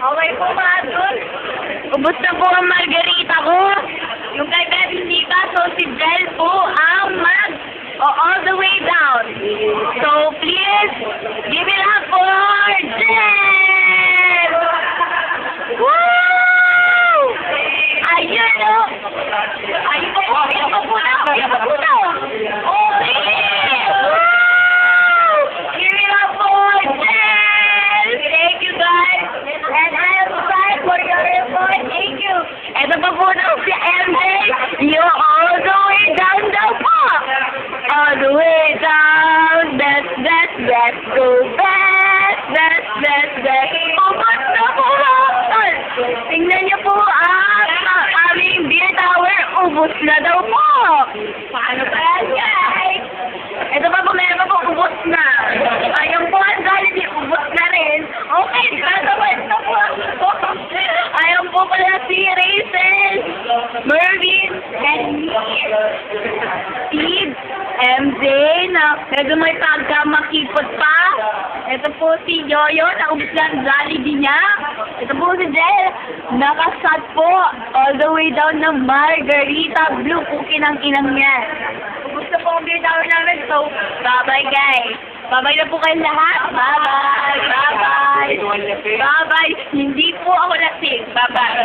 Okay po, mga tol. Ubus na po ang margarita ko. Yung kay Bebe Nita, so si Jel po ang all the way down. So please, give it up for Jel! Woo! Ayun o! Ayun po po! Ayun po po na! Ayun po po na! Okay! Woo! Give it up for Jel! Thank you guys! And I am sorry for your report. Thank you! Ito pa po na si MJ. You're all the way down daw po! All the way down! Let's go back! Let's Ubus na po! Tingnan niyo po ang aming beer tower. Ubus na daw po! Paano ba yan, guys? Ito pa po, meron pa po, ubus na. Ayun po, ang Jollibee, ubus na rin. Okay, sasabay na po. Ayun po pala si Rachel, Mervin, and me. Steve, MJ, na medyo may pagkamakipot pa. Ito po si Yoyo, naubos na ang Jollibee niya. Ito po si Jel, nakasat po all the way down ng Margarita Blue, kukinang-inang niya. Ubus na po ang beer tower namin, so bye-bye guys. Bye-bye na po kayong lahat. Bye-bye. Bye-bye. Bye-bye. Hindi po ako lasing. Bye-bye.